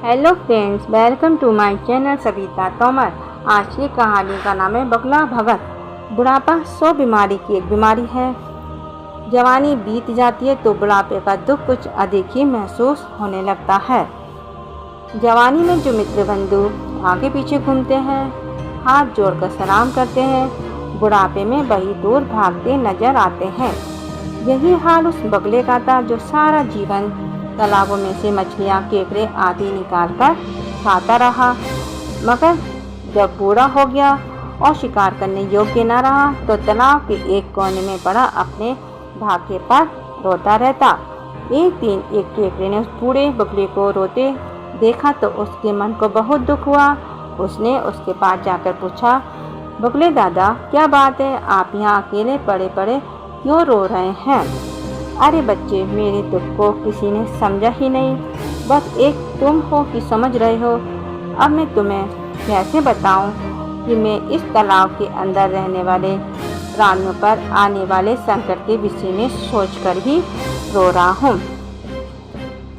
Hello friends, welcome to my channel Savita Tomar. आज की कहानी का नाम है बगला भगत। बुढ़ापा 100 बीमारी की एक बीमारी है। जवानी बीत जाती है तो बुढ़ापे का दुख कुछ अधिक ही महसूस होने लगता है। जवानी में जो मित्र बंधु आगे पीछे घूमते हैं, हाथ जोड़कर सलाम करते हैं, बुढ़ापे में वही दूर भागते नजर आते हैं। यही हाल उस बगले का था जो सारा जीवन तालाबों में से मछलियाँ, केकड़े आदि निकालकर खाता रहा। मगर जब बूढ़ा हो गया और शिकार करने योग्य न रहा तो तालाब के एक कोने में पड़ा अपने भाग्य पर रोता रहता। एक दिन एक केकड़े ने उस बूढ़े बगले को रोते देखा तो उसके मन को बहुत दुख हुआ। उसने उसके पास जाकर पूछा, बगले दादा, क्या बात है, आप यहाँ अकेले पड़े पड़े क्यों रो रहे हैं? अरे बच्चे, मेरे दुख को किसी ने समझा ही नहीं, बस एक तुम हो कि समझ रहे हो। अब मैं तुम्हें कैसे बताऊं कि मैं इस तालाब के अंदर रहने वाले प्राणियों पर आने वाले संकट के विषय में सोचकर ही रो रहा हूँ।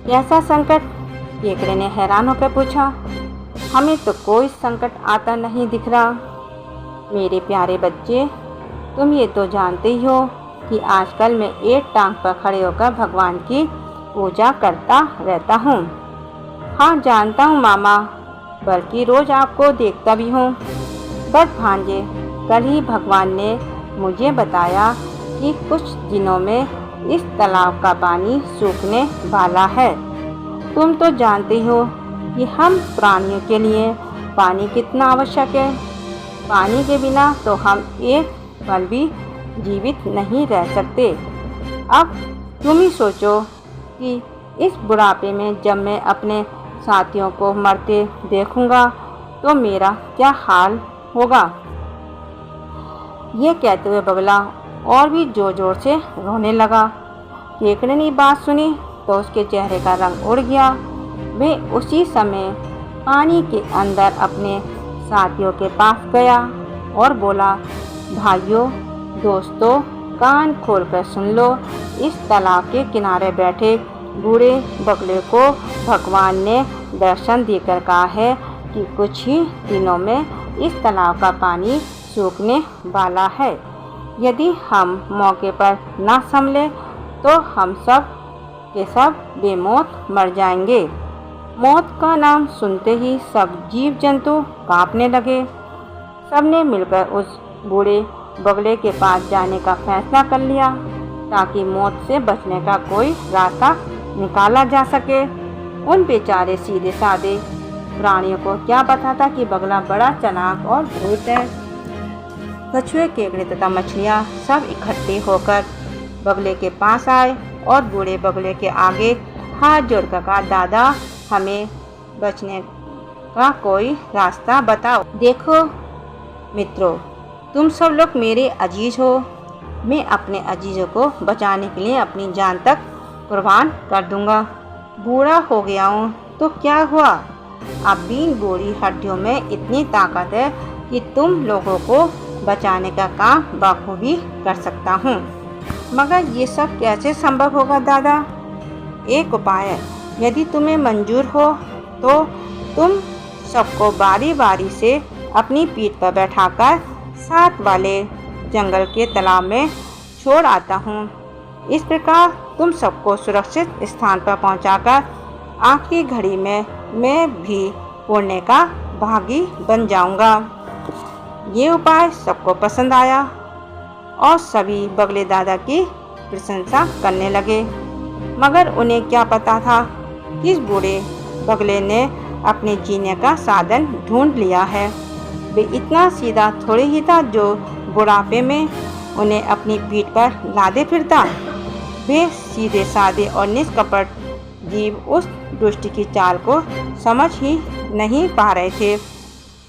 कैसा संकट? केकड़े ने हैरान होकर पूछा। हमें तो कोई संकट आता नहीं दिख रहा। मेरे प्यारे बच्चे, तुम ये तो जानते ही हो कि आजकल मैं एक टांग पर खड़े होकर भगवान की पूजा करता रहता हूँ। हाँ जानता हूँ मामा, बल्कि रोज आपको देखता भी हूँ। बस भांजे, कल ही भगवान ने मुझे बताया कि कुछ दिनों में इस तालाब का पानी सूखने वाला है। तुम तो जानते हो कि हम प्राणियों के लिए पानी कितना आवश्यक है। पानी के बिना तो हम एक पल भी जीवित नहीं रह सकते। अब तुम ही सोचो कि इस बुढ़ापे में जब मैं अपने साथियों को मरते देखूंगा तो मेरा क्या हाल होगा। ये कहते हुए बगला और भी जोर जोर से रोने लगा। केकड़े ने बात सुनी तो उसके चेहरे का रंग उड़ गया। वह उसी समय पानी के अंदर अपने साथियों के पास गया और बोला, भाइयों दोस्तों, कान खोलकर सुन लो। इस तालाब के किनारे बैठे बूढ़े बगले को भगवान ने दर्शन देकर कहा है कि कुछ ही दिनों में इस तालाब का पानी सूखने वाला है। यदि हम मौके पर ना संभले तो हम सब के सब बेमौत मर जाएंगे। मौत का नाम सुनते ही सब जीव जंतु कांपने लगे। सबने मिलकर उस बूढ़े बगले के पास जाने का फैसला कर लिया ताकि मौत से बचने का कोई रास्ता निकाला जा सके। उन बेचारे सीधे साधे प्राणियों को क्या पता था कि बगला बड़ा चालाक और धूर्त है। कछुए, केकड़े तथा मछलियाँ सब इकट्ठे होकर बगले के पास आए और बूढ़े बगले के आगे हाथ जोड़कर कहा, दादा, हमें बचने का कोई रास्ता बताओ। देखो मित्रों, तुम सब लोग मेरे अजीज हो। मैं अपने अजीजों को बचाने के लिए अपनी जान तक कुर्बान कर दूंगा। बूढ़ा हो गया हूँ तो क्या हुआ? अब भी बूढ़ी हड्डियों में इतनी ताकत है कि तुम लोगों को बचाने का काम बखूबी कर सकता हूँ। मगर ये सब कैसे संभव होगा दादा? एक उपाय है, यदि तुम्हें मंजूर हो तो तुम सबको बारी बारी से अपनी पीठ पर बैठाकर साथ वाले जंगल के तालाब में छोड़ आता हूँ। इस प्रकार तुम सबको सुरक्षित स्थान पर पहुँचाकर आखिरी घड़ी में मैं भी पुण्य का भागी बन जाऊँगा। ये उपाय सबको पसंद आया और सभी बगले दादा की प्रशंसा करने लगे। मगर उन्हें क्या पता था कि इस बूढ़े बगले ने अपने जीने का साधन ढूंढ लिया है। वे इतना सीधा थोड़े ही था जो बुढ़ापे में उन्हें अपनी पीठ पर लादे फिरता। वे सीधे साधे और निष्कपट जीव उस दुष्ट की चाल को समझ ही नहीं पा रहे थे।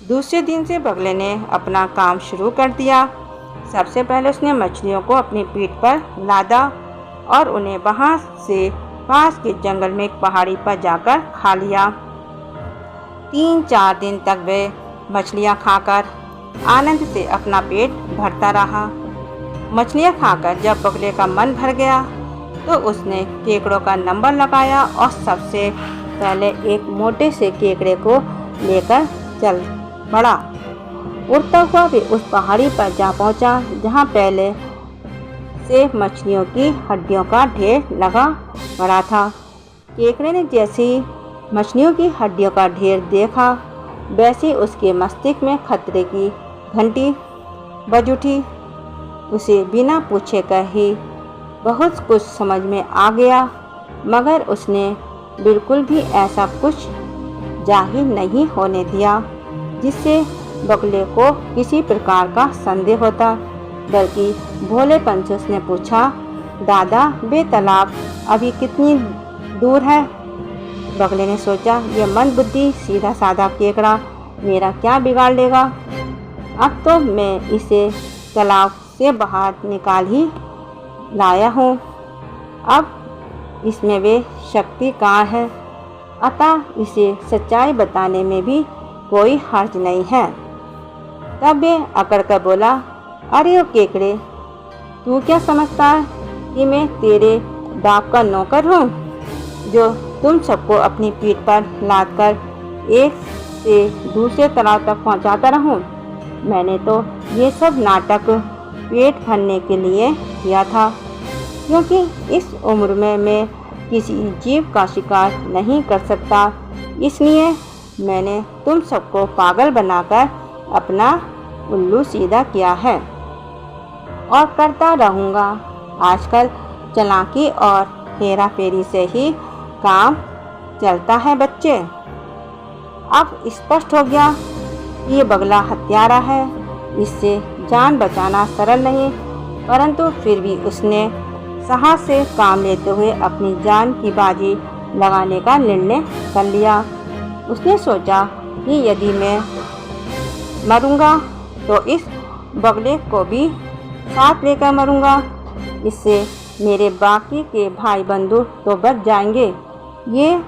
दूसरे दिन से बगले ने अपना काम शुरू कर दिया। सबसे पहले उसने मछलियों को अपनी पीठ पर लादा और उन्हें वहां से पास के जंगल में एक पहाड़ी पर जाकर खा लिया। 3-4 दिन तक वे मछलियाँ खाकर आनंद से अपना पेट भरता रहा। मछलियाँ खाकर जब बगले का मन भर गया तो उसने केकड़ों का नंबर लगाया और सबसे पहले एक मोटे से केकड़े को लेकर चल पड़ा। उड़ता हुआ भी उस पहाड़ी पर जा पहुंचा जहां पहले से मछलियों की हड्डियों का ढेर लगा पड़ा था। केकड़े ने जैसे ही मछलियों की हड्डियों का ढेर देखा, वैसे उसके मस्तिष्क में खतरे की घंटी बज उठी। उसे बिना पूछे कहे बहुत कुछ समझ में आ गया, मगर उसने बिल्कुल भी ऐसा कुछ जाहिर नहीं होने दिया जिससे बगले को किसी प्रकार का संदेह होता, बल्कि भोलेपन से उसने पूछा, दादा वे तालाब अभी कितनी दूर है? बगले ने सोचा, यह मंदबुद्धि सीधा साधा केकड़ा मेरा क्या बिगाड़ लेगा। अब तो मैं इसे तालाब से बाहर निकाल ही लाया हूँ, अब इसमें वे शक्ति कहाँ है, अतः इसे सच्चाई बताने में भी कोई हर्ज नहीं है। तब वे अकड़ कर बोला, अरे ओ केकड़े, तू क्या समझता है कि मैं तेरे बाप का नौकर हूँ जो तुम सबको अपनी पीठ पर लाद कर एक से दूसरे तालाब तक पहुँचाता रहूँ। मैंने तो ये सब नाटक पेट भरने के लिए किया था, क्योंकि इस उम्र में मैं किसी जीव का शिकार नहीं कर सकता, इसलिए मैंने तुम सबको पागल बनाकर अपना उल्लू सीधा किया है और करता रहूँगा। आजकल चालाकी और हेरा फेरी से ही काम चलता है बच्चे। अब स्पष्ट हो गया कि ये बगला हत्यारा है, इससे जान बचाना सरल नहीं, परंतु फिर भी उसने साहस से काम लेते हुए अपनी जान की बाजी लगाने का निर्णय कर लिया। उसने सोचा कि यदि मैं मरूंगा तो इस बगले को भी साथ लेकर मरूंगा, इससे मेरे बाकी के भाई बंधु तो बच जाएंगे। ये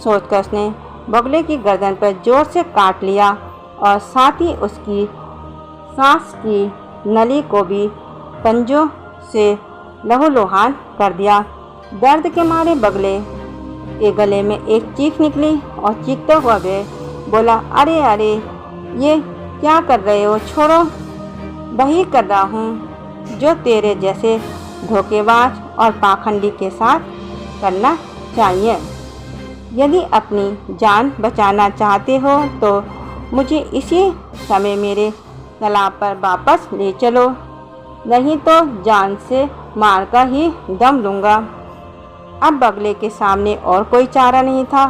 सोचकर उसने बगले की गर्दन पर जोर से काट लिया और साथ ही उसकी सांस की नली को भी पंजों से लहूलुहान कर दिया। दर्द के मारे बगले के गले में एक चीख निकली और चीखते हुआ वे बोला, अरे अरे ये क्या कर रहे हो, छोड़ो। वही कर रहा हूँ जो तेरे जैसे धोखेबाज और पाखंडी के साथ करना चाहिए। यदि अपनी जान बचाना चाहते हो तो मुझे इसी समय मेरे तालाब पर वापस ले चलो, नहीं तो जान से मारकर ही दम लूँगा। अब बगले के सामने और कोई चारा नहीं था।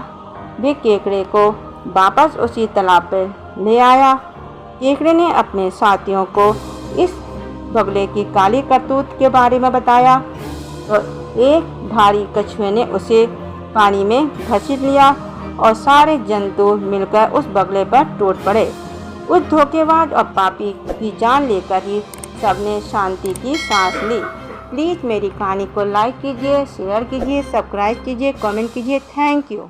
वे केकड़े को वापस उसी तालाब पर ले आया। केकड़े ने अपने साथियों को इस बगले की काली करतूत के बारे में बताया तो एक भारी कछुए ने उसे पानी में घसीट लिया और सारे जंतु मिलकर उस बगले पर टूट पड़े। उस धोखेबाज और पापी की जान लेकर ही सबने शांति की सांस ली। प्लीज़ मेरी कहानी को लाइक कीजिए, शेयर कीजिए, सब्सक्राइब कीजिए, कमेंट कीजिए। Thank you.